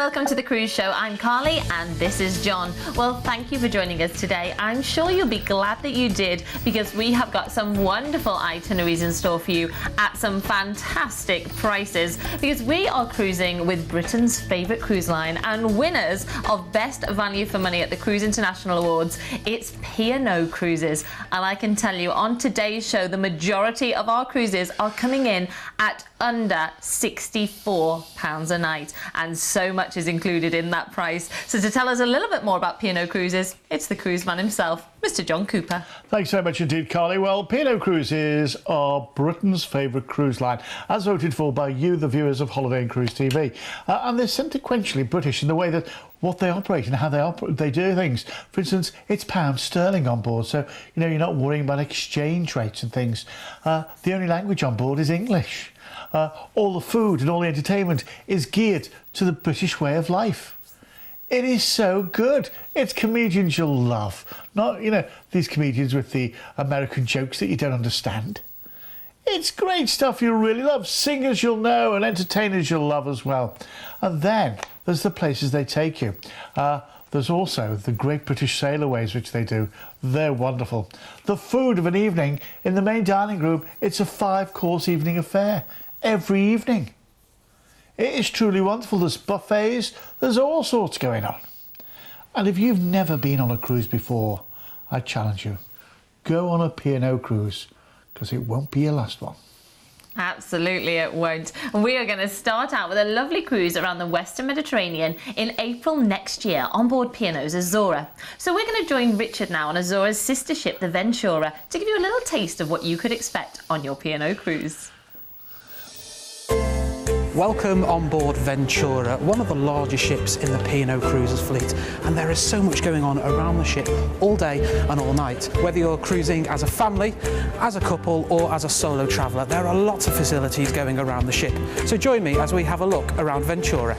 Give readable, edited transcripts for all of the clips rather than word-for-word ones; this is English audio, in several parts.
Welcome to the Cruise Show. I'm Carly and this is John. Well, thank you for joining us today. I'm sure you'll be glad that you did, because we have got some wonderful itineraries in store for you at some fantastic prices, because we are cruising with Britain's favourite cruise line and winners of Best Value for Money at the Cruise International Awards. It's P&O Cruises, and I can tell you on today's show the majority of our cruises are coming in at under £64 a night, and so much is included in that price. So to tell us a little bit more about P&O Cruises, it's the cruise man himself, Mr. John Cooper. Thanks very much indeed, Carly. Well, P&O Cruises are Britain's favourite cruise line, as voted for by you, the viewers of Holiday and Cruise TV. And they're quintessentially British in the way that what they operate and how they do things. For instance, it's pound sterling on board, so you know you're not worrying about exchange rates and things. The only language on board is English. All the food and all the entertainment is geared to the British way of life. It is so good. It's comedians you'll love. Not, you know, these comedians with the American jokes that you don't understand. It's great stuff you'll really love. Singers you'll know and entertainers you'll love as well. And then there's the places they take you. There's also the Great British Sailorways, which they do. They're wonderful. The food of an evening in the main dining room, it's a 5-course evening affair every evening. It is truly wonderful. There's buffets, there's all sorts going on. And if you've never been on a cruise before, I challenge you, go on a P&O cruise, because it won't be your last one. Absolutely it won't. And we are going to start out with a lovely cruise around the Western Mediterranean in April next year on board P&O's Azora. So we're going to join Richard now on Azora's sister ship, the Ventura, to give you a little taste of what you could expect on your P&O cruise. Welcome on board Ventura, one of the largest ships in the P&O Cruises fleet, and there is so much going on around the ship all day and all night. Whether you're cruising as a family, as a couple or as a solo traveller, there are lots of facilities going around the ship. So join me as we have a look around Ventura.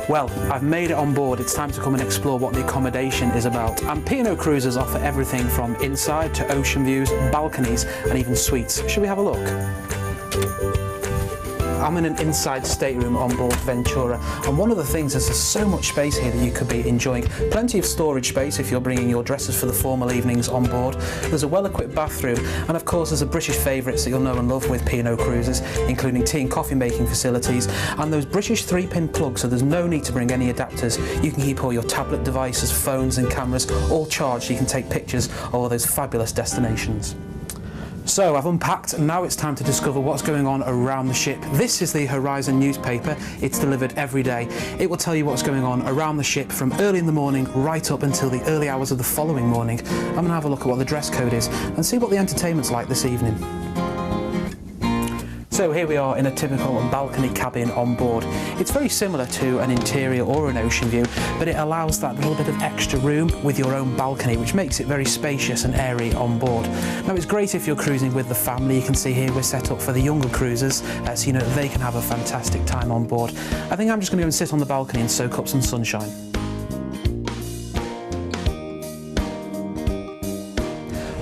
Well, I've made it on board. It's time to come and explore what the accommodation is about. And P&O Cruises offer everything from inside to ocean views, balconies and even suites. Should we have a look? I'm in an inside stateroom on board Ventura, and one of the things is there's so much space here that you could be enjoying. Plenty of storage space if you're bringing your dresses for the formal evenings on board. There's a well-equipped bathroom, and of course there's the British favourites that you'll know and love with P&O Cruises, including tea and coffee making facilities, and those British 3-pin plugs, so there's no need to bring any adapters. You can keep all your tablet devices, phones and cameras all charged so you can take pictures of all those fabulous destinations. So I've unpacked, and now it's time to discover what's going on around the ship. This is the Horizon newspaper. It's delivered every day. It will tell you what's going on around the ship from early in the morning right up until the early hours of the following morning. I'm going to have a look at what the dress code is and see what the entertainment's like this evening. So here we are in a typical balcony cabin on board. It's very similar to an interior or an ocean view, but it allows that little bit of extra room with your own balcony, which makes it very spacious and airy on board. Now it's great if you're cruising with the family. You can see here we're set up for the younger cruisers, so you know they can have a fantastic time on board. I think I'm just going to go and sit on the balcony and soak up some sunshine.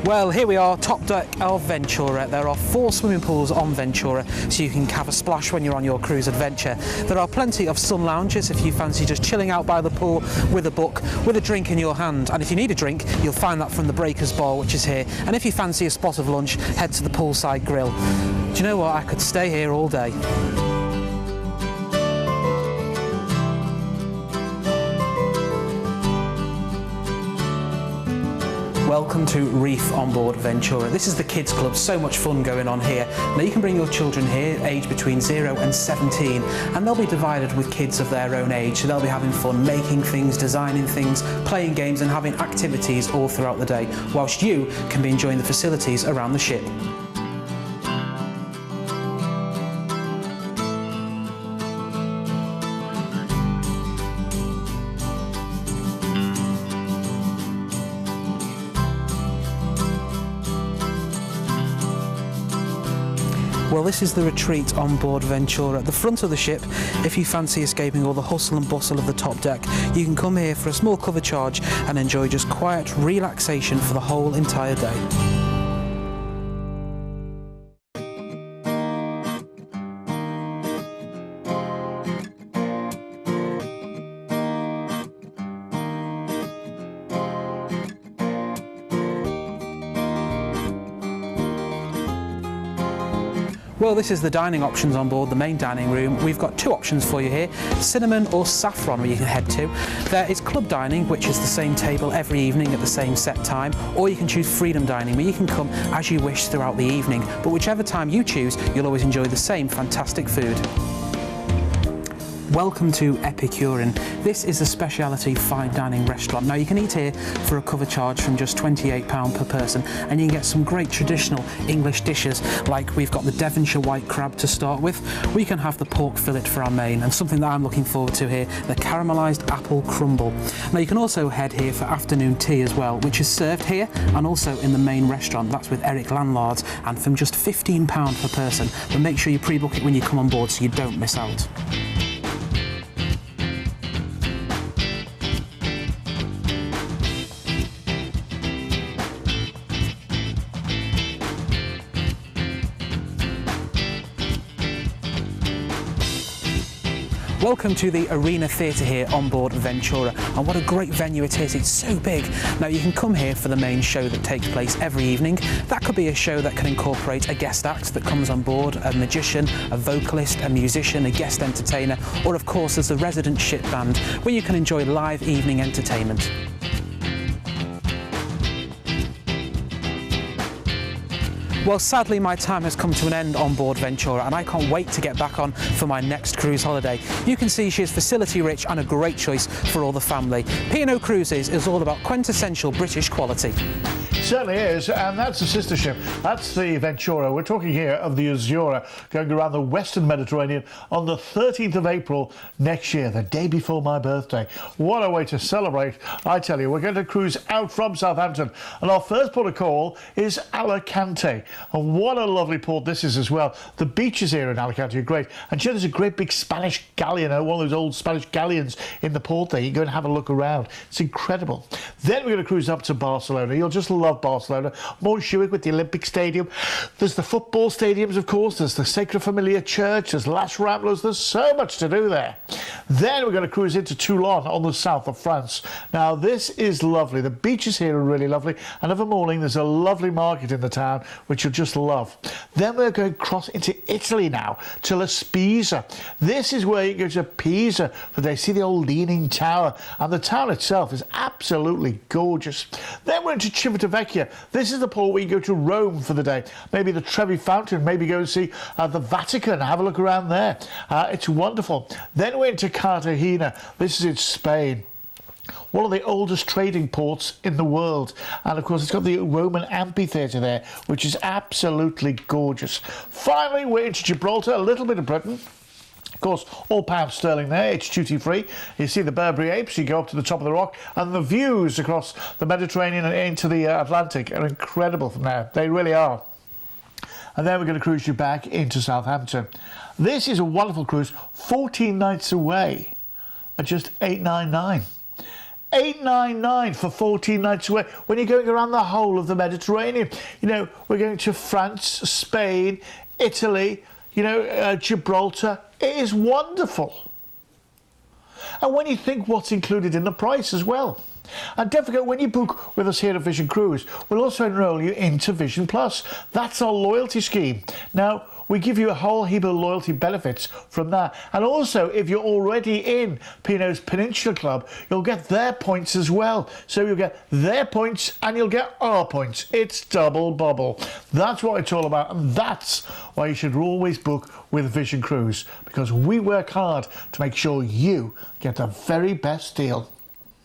Well, here we are, top deck of Ventura. There are 4 swimming pools on Ventura, so you can have a splash when you're on your cruise adventure. There are plenty of sun lounges if you fancy just chilling out by the pool with a book, with a drink in your hand. And if you need a drink, you'll find that from the Breakers Bar, which is here. And if you fancy a spot of lunch, head to the poolside grill. Do you know what? I could stay here all day. Welcome to Reef on board Ventura. This is the kids club, so much fun going on here. Now you can bring your children here, aged between 0 and 17, and they'll be divided with kids of their own age, so they'll be having fun making things, designing things, playing games and having activities all throughout the day, whilst you can be enjoying the facilities around the ship. Well, this is the retreat on board Ventura. At the front of the ship, if you fancy escaping all the hustle and bustle of the top deck, you can come here for a small cover charge and enjoy just quiet relaxation for the whole entire day. Well, this is the dining options on board the main dining room. We've got two options for you here, cinnamon or saffron, where you can head to. There is club dining, which is the same table every evening at the same set time, or you can choose freedom dining, where you can come as you wish throughout the evening. But whichever time you choose, you'll always enjoy the same fantastic food. Welcome to Epicurean. This is a speciality fine dining restaurant. Now you can eat here for a cover charge from just £28 per person, and you can get some great traditional English dishes, like we've got the Devonshire white crab to start with. We can have the pork fillet for our main, and something that I'm looking forward to here, the caramelised apple crumble. Now you can also head here for afternoon tea as well, which is served here and also in the main restaurant. That's with Eric Landlords, and from just £15 per person. But make sure you pre-book it when you come on board so you don't miss out. Welcome to the Arena Theatre here on board Ventura, and what a great venue it is. It's so big. Now you can come here for the main show that takes place every evening. That could be a show that can incorporate a guest act that comes on board, a magician, a vocalist, a musician, a guest entertainer, or of course there's the resident ship band, where you can enjoy live evening entertainment. Well, sadly my time has come to an end on board Ventura, and I can't wait to get back on for my next cruise holiday. You can see she is facility rich and a great choice for all the family. P&O Cruises is all about quintessential British quality. Certainly is, and that's the sister ship. That's the Ventura. We're talking here of the Azura, going around the Western Mediterranean on the 13th of April next year, the day before my birthday. What a way to celebrate. I tell you, we're going to cruise out from Southampton, and our first port of call is Alicante. And what a lovely port this is as well. The beaches here in Alicante are great, and there's a great big Spanish galleon, one of those old Spanish galleons in the port there. You go and have a look around. It's incredible. Then we're going to cruise up to Barcelona. You'll just love Barcelona. Montjuic with the Olympic Stadium. There's the football stadiums, of course. There's the Sacra Familia Church. There's Las Ramblas. There's so much to do there. Then we're going to cruise into Toulon on the south of France. Now, this is lovely. The beaches here are really lovely. And of a morning, there's a lovely market in the town, which you'll just love. Then we're going to cross into Italy now, to La Spezia. This is where you go to Pisa, for they see the old Leaning Tower. And the town itself is absolutely gorgeous. Then we're into Civitavecchia. This is the port where you go to Rome for the day. Maybe the Trevi Fountain, maybe go and see the Vatican, have a look around there. It's wonderful. Then we're into Cartagena. This is in Spain. One of the oldest trading ports in the world, and of course it's got the Roman amphitheatre there, which is absolutely gorgeous. Finally, we're into Gibraltar, a little bit of Britain. Of course, all pound sterling there, it's duty free. You see the Burberry Apes, you go up to the top of the rock, and the views across the Mediterranean and into the Atlantic are incredible from there. They really are. And then we're going to cruise you back into Southampton. This is a wonderful cruise, 14 nights away at just $899. $899 for 14 nights away when you're going around the whole of the Mediterranean. You know, we're going to France, Spain, Italy, Gibraltar. It is wonderful. And when you think what's included in the price as well. And don't forget, when you book with us here at Vision Cruise, we'll also enrol you into Vision Plus. That's our loyalty scheme. Now, we give you a whole heap of loyalty benefits from that. And also, if you're already in P&O's Peninsula Club, you'll get their points as well. So you'll get their points and you'll get our points. It's double bubble. That's what it's all about. And that's why you should always book with Vision Cruise, because we work hard to make sure you get the very best deal.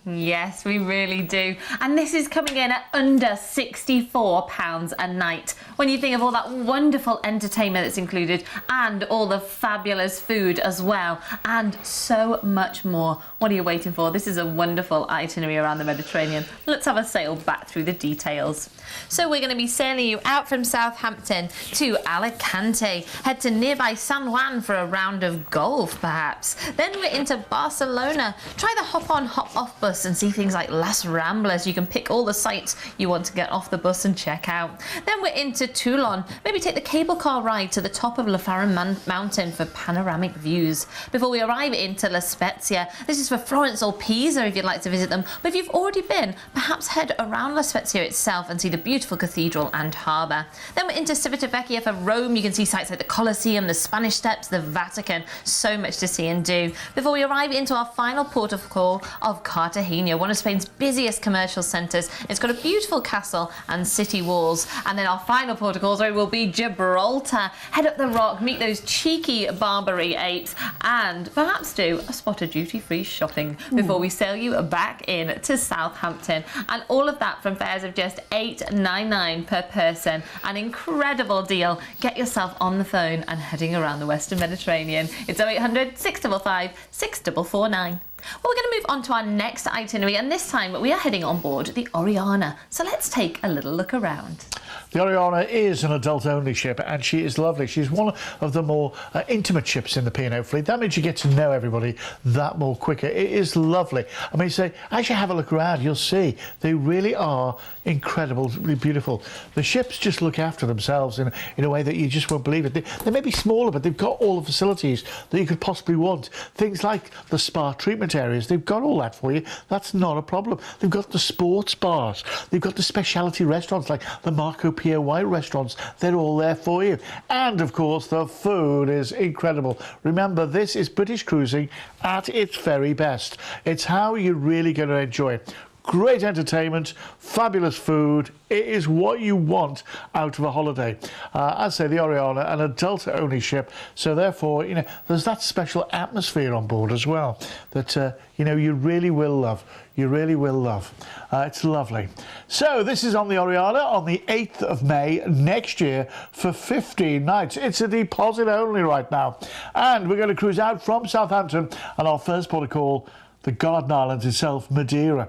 Yes, we really do. And this is coming in at under £64 a night. When you think of all that wonderful entertainment that's included and all the fabulous food as well, and so much more. What are you waiting for? This is a wonderful itinerary around the Mediterranean. Let's have a sail back through the details. So we're going to be sailing you out from Southampton to Alicante. Head to nearby San Juan for a round of golf, perhaps. Then we're into Barcelona. Try the hop-on, hop-off bus bus and see things like Las Ramblas. You can pick all the sites you want to get off the bus and check out. Then we're into Toulon. Maybe take the cable car ride to the top of La Faron Mountain for panoramic views. Before we arrive into La Spezia, this is for Florence or Pisa if you'd like to visit them. But if you've already been, perhaps head around La Spezia itself and see the beautiful cathedral and harbour. Then we're into Civitavecchia for Rome. You can see sites like the Colosseum, the Spanish Steps, the Vatican. So much to see and do. Before we arrive into our final port of call of Cartagena, one of Spain's busiest commercial centres. It's got a beautiful castle and city walls. And then our final port of call will be Gibraltar. Head up the rock, meet those cheeky Barbary apes, and perhaps do a spot of duty-free shopping before we sail you back in to Southampton. And all of that from fares of just $8.99 per person. An incredible deal. Get yourself on the phone and heading around the Western Mediterranean. It's 0800 655 6449. Well, we're going to move on to our next itinerary, and this time we are heading on board the Oriana. So let's take a little look around. The Oriana is an adult-only ship, and she is lovely. She's one of the more intimate ships in the P&O fleet. That means you get to know everybody that more quicker. It is lovely. I mean, as you have a look around, you'll see they really are incredibly beautiful. The ships just look after themselves in a way that you just won't believe it. They may be smaller, but they've got all the facilities that you could possibly want. Things like the spa treatment areas, they've got all that for you. That's not a problem. They've got the sports bars. They've got the specialty restaurants like the Marco Pio White restaurants. They're all there for you. And of course, the food is incredible. Remember, this is British cruising at its very best. It's how you're really going to enjoy it. Great entertainment, fabulous food. It is what you want out of a holiday. As I say, the Oriana, an adult-only ship, so therefore, there's that special atmosphere on board as well that, you really will love. You really will love. It's lovely. So this is on the Oriana on the 8th of May next year for 15 nights. It's a deposit only right now. And we're going to cruise out from Southampton, and our first port of call, the Garden Islands itself, Madeira.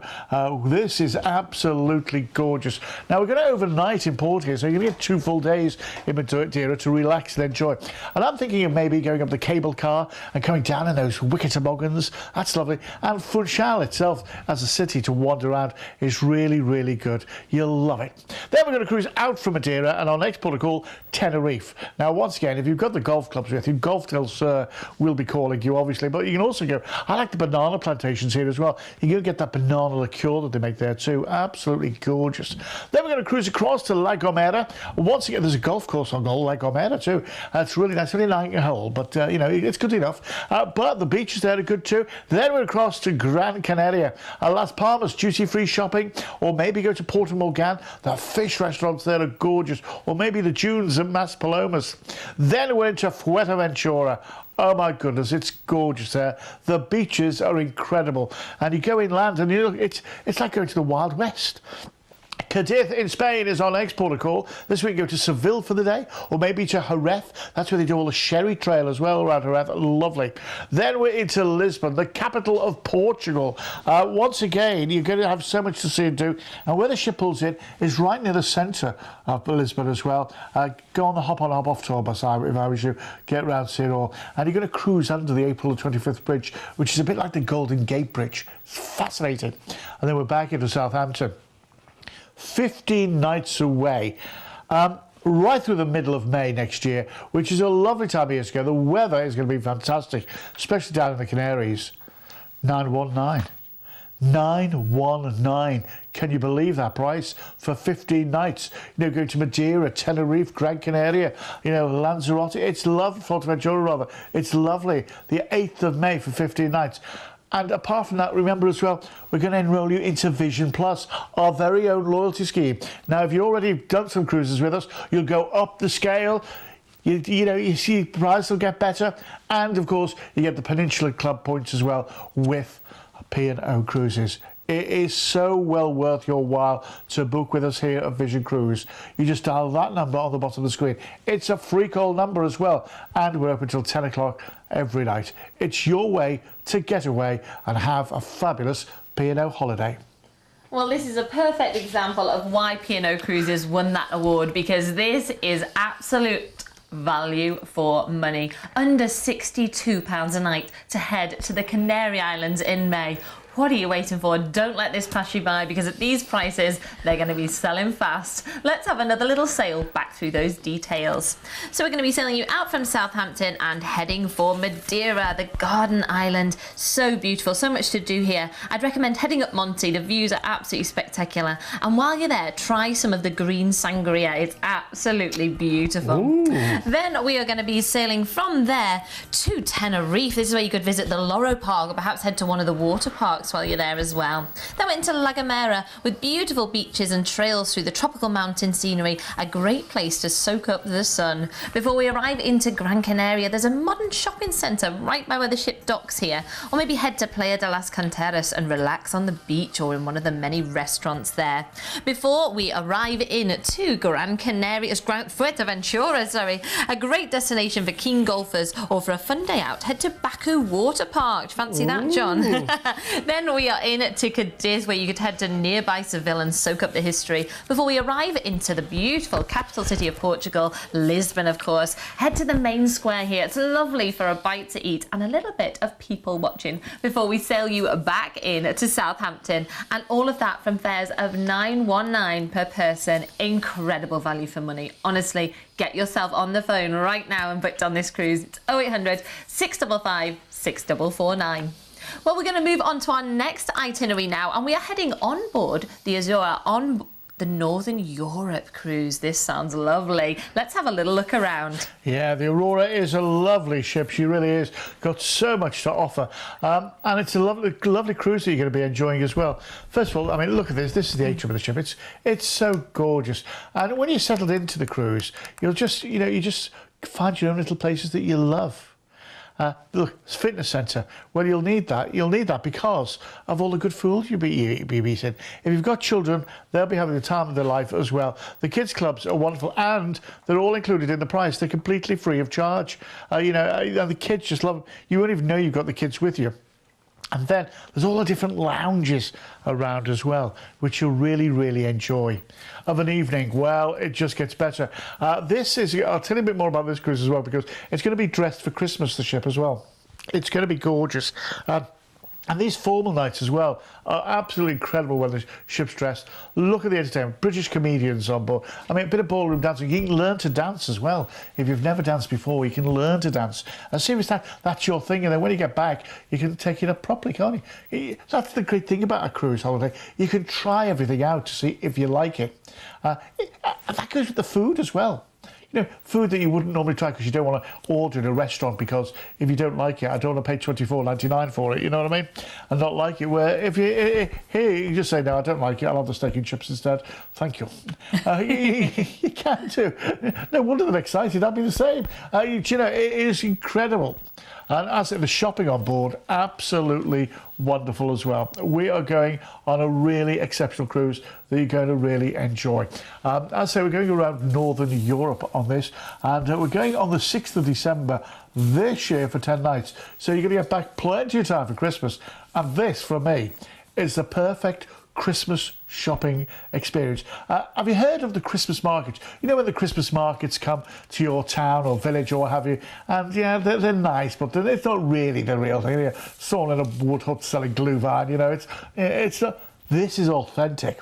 This is absolutely gorgeous. Now, we're going to overnight in port here, so you're going to get 2 full days in Madeira to relax and enjoy. And I'm thinking of maybe going up the cable car and coming down in those wicked toboggans. That's lovely. And Funchal itself, as a city to wander around, is really, really good. You'll love it. Then we're going to cruise out from Madeira, and our next port of call, Tenerife. Now, once again, if you've got the golf clubs with you, Golf Del Sur will be calling you, obviously, but you can also go, I like the banana plantations here as well. You can get that banana liqueur that they make there too. Absolutely gorgeous. Then we're going to cruise across to La Gomera. Once again, there's a golf course on La Gomera too. It's really nice. Only 9 hole, but it's good enough. But the beaches there are good too. Then we're across to Gran Canaria, Las Palmas, duty-free shopping, or maybe go to Puerto Morgan. The fish restaurants there are gorgeous, or maybe the dunes at Maspalomas. Then we're into Fuerteventura. Oh my goodness, it's gorgeous there. The beaches are incredible, and you go inland and you look, it's like going to the Wild West. Cadiz in Spain is our next port of call. This week go to Seville for the day, or maybe to Jerez. That's where they do all the sherry trail as well around Jerez. Lovely. Then we're into Lisbon, the capital of Portugal. Once again, you're going to have so much to see and do. And where the ship pulls in is right near the centre of Lisbon as well. Go on the hop-on, hop-off tour bus if I was you. Get round, see it all. And you're going to cruise under the April 25th bridge, which is a bit like the Golden Gate Bridge. It's fascinating. And then we're back into Southampton. 15 nights away, right through the middle of May next year, which is a lovely time of year to go. The weather is going to be fantastic, especially down in the Canaries. 919. 919. Can you believe that price for 15 nights? Going to Madeira, Tenerife, Gran Canaria, Lanzarote. It's lovely, Fuerteventura rather. It's lovely. The 8th of May for 15 nights. And apart from that, remember as well, we're going to enrol you into Vision Plus, our very own loyalty scheme. Now, if you've already done some cruises with us, you'll go up the scale. You see the price will get better. And, of course, you get the Peninsula Club points as well with P&O Cruises. It is so well worth your while to book with us here at Vision Cruise. You just dial that number on the bottom of the screen. It's a free call number as well, and we're open till 10 o'clock every night. It's your way to get away and have a fabulous P&O holiday. Well, this is a perfect example of why P&O Cruises won that award, because this is absolute value for money. Under £62 a night to head to the Canary Islands in May. What are you waiting for? Don't let this pass you by, because at these prices, they're going to be selling fast. Let's have another little sail back through those details. So we're going to be sailing you out from Southampton and heading for Madeira, the Garden Island. So beautiful, so much to do here. I'd recommend heading up Monte. The views are absolutely spectacular. And while you're there, try some of the green sangria. It's absolutely beautiful. Ooh. Then we are going to be sailing from there to Tenerife. This is where you could visit the Loro Park, or perhaps head to one of the water parks while you're there as well. Then went to La Gomera with beautiful beaches and trails through the tropical mountain scenery, a great place to soak up the sun. Before we arrive into Gran Canaria, there's a modern shopping centre right by where the ship docks here, or maybe head to Playa de las Canteras and relax on the beach or in one of the many restaurants there. Before we arrive into Fuerteventura, a great destination for keen golfers, or for a fun day out, head to Baku Water Park. Fancy that, John? Then we are in to Cadiz, where you could head to nearby Seville and soak up the history. Before we arrive into the beautiful capital city of Portugal, Lisbon, of course, head to the main square here. It's lovely for a bite to eat and a little bit of people watching before we sail you back in to Southampton, and all of that from fares of $919 per person. Incredible value for money. Honestly, get yourself on the phone right now and booked on this cruise. It's 0800 655 6449. Well, we're going to move on to our next itinerary now, and we are heading on board the Azura on the Northern Europe cruise. This sounds lovely. Let's have a little look around. Yeah, the Aurora is a lovely ship. She really is. Got so much to offer. And it's a lovely, lovely cruise that you're going to be enjoying as well. First of all, I mean, look at this. This is the atrium of the ship. It's so gorgeous. And when you're settled into the cruise, you'll just, you just find your own little places that you love. Look, it's fitness centre. Well, you'll need that. You'll need that because of all the good food you'll be eating. If you've got children, they'll be having the time of their life as well. The kids' clubs are wonderful, and they're all included in the price. They're completely free of charge. And the kids just love them. You won't even know you've got the kids with you. And then there's all the different lounges around as well, which you'll really, really enjoy. Of an evening, well, it just gets better. I'll tell you a bit more about this cruise as well, because it's going to be dressed for Christmas, the ship as well. It's going to be gorgeous. And these formal nights as well are absolutely incredible when the ship's dressed. Look at the entertainment. British comedians on board. I mean, a bit of ballroom dancing. You can learn to dance as well. If you've never danced before, you can learn to dance. And seriously, that's your thing. And then when you get back, you can take it up properly, can't you? That's the great thing about a cruise holiday. You can try everything out to see if you like it. That goes with the food as well. Food that you wouldn't normally try because you don't want to order in a restaurant, because if you don't like it, I don't want to pay $24.99 for it, you know what I mean? And not like it. Where if you you just say, no, I don't like it, I'll have the steak and chips instead. Thank you. You can too. No wonder they're excited. I'd be the same. It is incredible. And as for the shopping on board, absolutely wonderful as well. We are going on a really exceptional cruise that you're going to really enjoy. As I say, we're going around Northern Europe on this, and we're going on the 6th of December this year for 10 nights. So you're going to get back plenty of time for Christmas. And this, for me, is the perfect Christmas shopping experience. Have you heard of the Christmas markets? You know when the Christmas markets come to your town or village or what have you, and yeah, they're nice, but it's not really the real thing. Someone in a wood hut selling glühwein, this is authentic.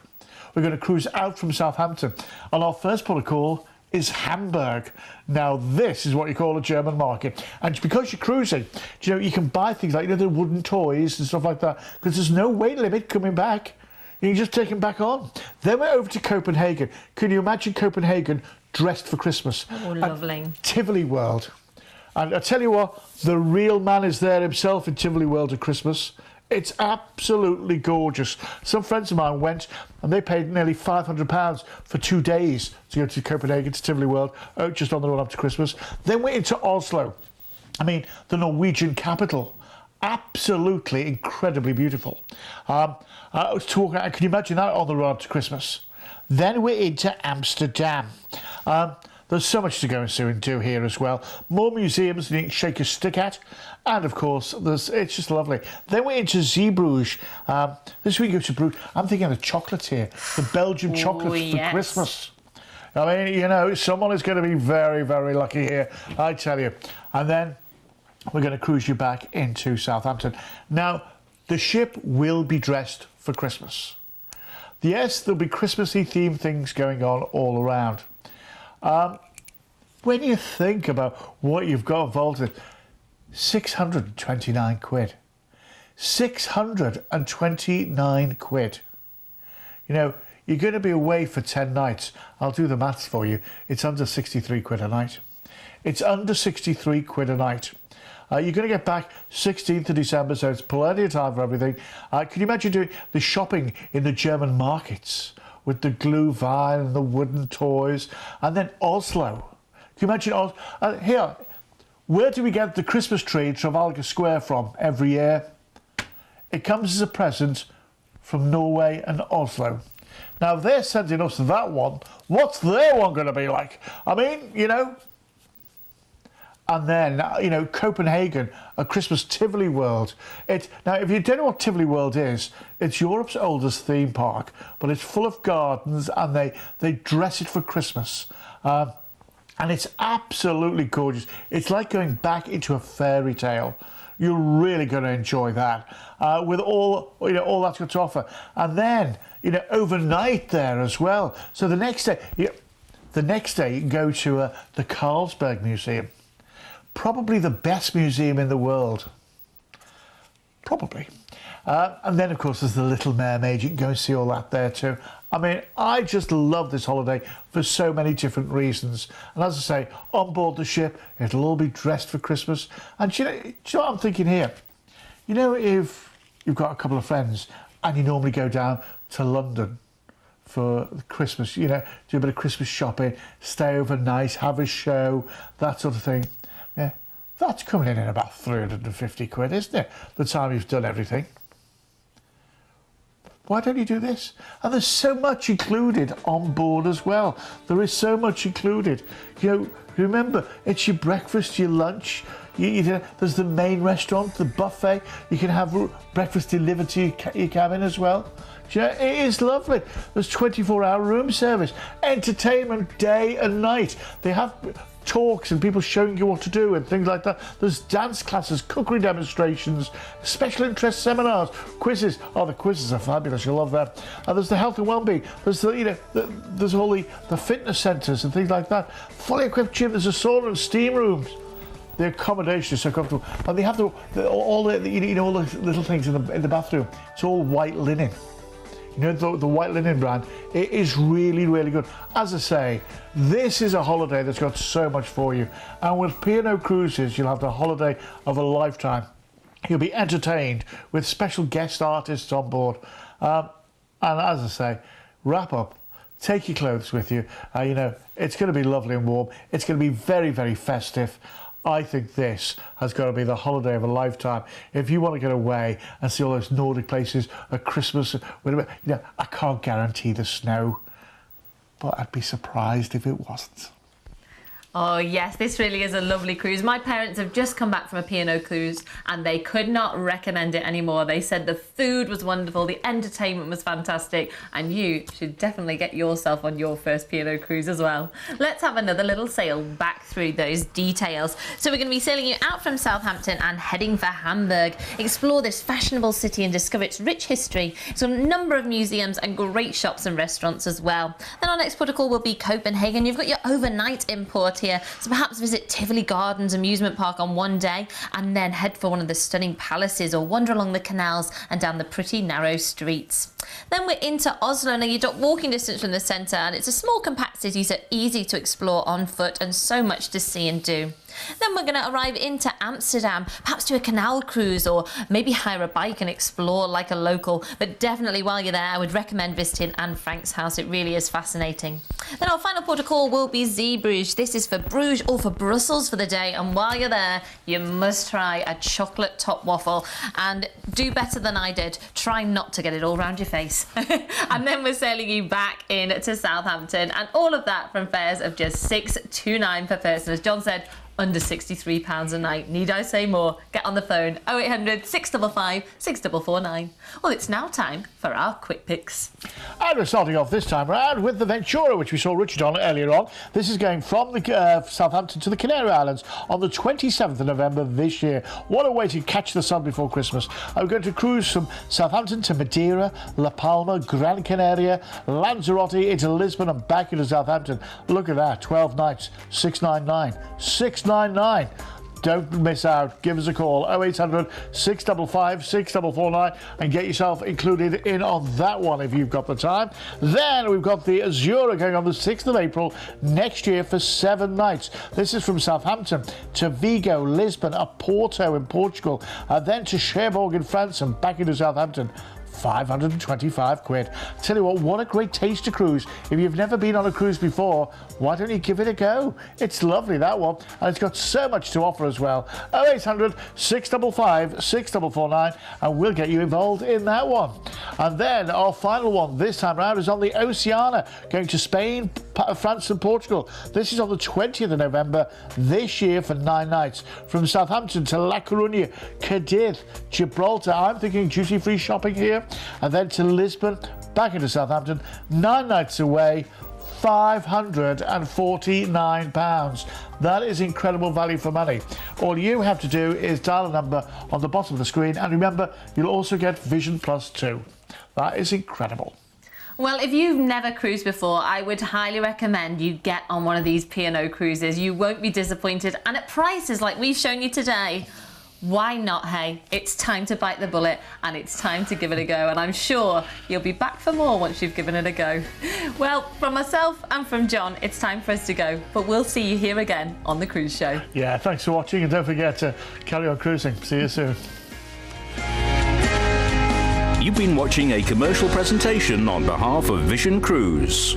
We're going to cruise out from Southampton, and our first port of call is Hamburg. Now, this is what you call a German market. And because you're cruising, you can buy things like the wooden toys and stuff like that, because there's no weight limit coming back. You can just take them back on. Then we're over to Copenhagen. Can you imagine Copenhagen dressed for Christmas? Oh, lovely. Tivoli World. And I tell you what, the real man is there himself in Tivoli World at Christmas. It's absolutely gorgeous. Some friends of mine went and they paid nearly £500 for 2 days to go to Copenhagen, to Tivoli World, just on the run up to Christmas. Then we're into Oslo. I mean, the Norwegian capital. Absolutely incredibly beautiful. Can you imagine that on the run up to Christmas? Then we're into Amsterdam. There's so much to go and see and do here as well. More museums than you can shake your stick at. And of course, it's just lovely. Then we're into Zeebrugge. This week we go to Bruges. I'm thinking of the chocolates here. The Belgian chocolates for Christmas. I mean, someone is going to be very, very lucky here, I tell you. And then we're going to cruise you back into Southampton. Now, The ship will be dressed for Christmas. Yes, there'll be Christmassy themed things going on all around. When you think about what you've got involved in, 629 quid. 629 quid. You know, you're going to be away for 10 nights. I'll do the maths for you. It's under 63 quid a night. It's under 63 quid a night. You're going to get back 16th of December, so it's plenty of time for everything. Can you imagine doing the shopping in the German markets with the glue vine and the wooden toys? And then Oslo. Can you imagine Oslo? Here, where do we get the Christmas tree in Trafalgar Square from every year? It comes as a present from Norway and Oslo. Now, if they're sending us that one, what's their one going to be like? I mean, you know. And then, you know, Copenhagen, a Christmas Tivoli World. Now, if you don't know what Tivoli World is, it's Europe's oldest theme park, but it's full of gardens and they dress it for Christmas. And it's absolutely gorgeous. It's like going back into a fairy tale. You're really going to enjoy that with all that's got to offer. And then, you know, overnight there as well. So the next day you can go to the Carlsberg Museum. Probably the best museum in the world. Probably. And then, of course, there's the Little Mermaid. You can go and see all that there too. I mean, I just love this holiday for so many different reasons. And as I say, on board the ship, it'll all be dressed for Christmas. And do you know what I'm thinking here? You know, if you've got a couple of friends and you normally go down to London for Christmas, you know, do a bit of Christmas shopping, stay overnight, have a show, that sort of thing. Yeah, that's coming in at about 350 quid, isn't it? The time you've done everything. Why don't you do this? And there's so much included on board as well. There is so much included. You know, remember, it's your breakfast, your lunch. There's the main restaurant, the buffet. You can have breakfast delivered to your cabin as well. You know, it is lovely. There's 24-hour room service, entertainment day and night. They have talks and people showing you what to do and things like that. There's dance classes, cookery demonstrations, special interest seminars, quizzes. Oh, the quizzes are fabulous. You'll love that. And there's the health and well-being. There's there's all the fitness centres and things like that. Fully equipped gym. There's a sauna and steam rooms. The accommodation is so comfortable, and they have all the little things in the bathroom. It's all white linen. You know, the white linen brand, it is really, really good. As I say, this is a holiday that's got so much for you. And with P&O Cruises, you'll have the holiday of a lifetime. You'll be entertained with special guest artists on board. And as I say, wrap up, take your clothes with you. You know, it's going to be lovely and warm. It's going to be very, very festive. I think this has got to be the holiday of a lifetime. If you want to get away and see all those Nordic places at Christmas, you know, I can't guarantee the snow, but I'd be surprised if it wasn't. Oh yes, this really is a lovely cruise. My parents have just come back from a P&O cruise and they could not recommend it anymore. They said the food was wonderful, the entertainment was fantastic, and you should definitely get yourself on your first P&O cruise as well. Let's have another little sail back through those details. So we're going to be sailing you out from Southampton and heading for Hamburg. Explore this fashionable city and discover its rich history. It's got a number of museums and great shops and restaurants as well. Then our next protocol will be Copenhagen. You've got your overnight import here, so perhaps visit Tivoli Gardens amusement park on one day and then head for one of the stunning palaces or wander along the canals and down the pretty narrow streets. Then we're into Oslo. Now you're walking distance from the centre and it's a small compact city, so easy to explore on foot and so much to see and do. Then we're going to arrive into Amsterdam, perhaps do a canal cruise or maybe hire a bike and explore like a local. But definitely while you're there, I would recommend visiting Anne Frank's house. It really is fascinating. Then our final port of call will be Zeebrugge. This is for Bruges or for Brussels for the day. And while you're there, you must try a chocolate top waffle and do better than I did. Try not to get it all round your face. And then we're sailing you back in to Southampton, and all of that from fares of just £629 per person. As John said, under £63 a night. Need I say more? Get on the phone, 0800 655 6449. Well, it's now time for our quick picks. And we're starting off this time around with the Ventura, which we saw Richard on earlier on. This is going from the Southampton to the Canary Islands on the 27th of November this year. What a way to catch the sun before Christmas. I'm going to cruise from Southampton to Madeira, La Palma, Gran Canaria, Lanzarote, into Lisbon and back into Southampton. Look at that, 12 nights, 699. 699. Don't miss out. Give us a call, 0800 655 6449, and get yourself included in on that one if you've got the time. Then we've got the Azura going on the 6th of April next year for 7 nights. This is from Southampton to Vigo, Lisbon, and Porto in Portugal, and then to Cherbourg in France and back into Southampton. 525 quid. Tell you what a great taster cruise. If you've never been on a cruise before, why don't you give it a go? It's lovely, that one, and it's got so much to offer as well. 0800 655 6449, and we'll get you involved in that one. And then our final one this time around is on the Oceania, going to Spain, France and Portugal. This is on the 20th of November this year for 9 nights. From Southampton to La Coruña, Cadiz, Gibraltar. I'm thinking duty-free shopping here. And then to Lisbon, back into Southampton, 9 nights away, £549. That is incredible value for money. All you have to do is dial a number on the bottom of the screen, and remember, you'll also get Vision Plus 2. That is incredible. Well, if you've never cruised before, I would highly recommend you get on one of these P&O cruises. You won't be disappointed, and at prices like we've shown you today. Why not, hey? It's time to bite the bullet, and it's time to give it a go, and I'm sure you'll be back for more once you've given it a go. Well, from myself and from John, it's time for us to go, but we'll see you here again on The Cruise Show. Yeah, thanks for watching, and don't forget to carry on cruising. See you soon. You've been watching a commercial presentation on behalf of Vision Cruise.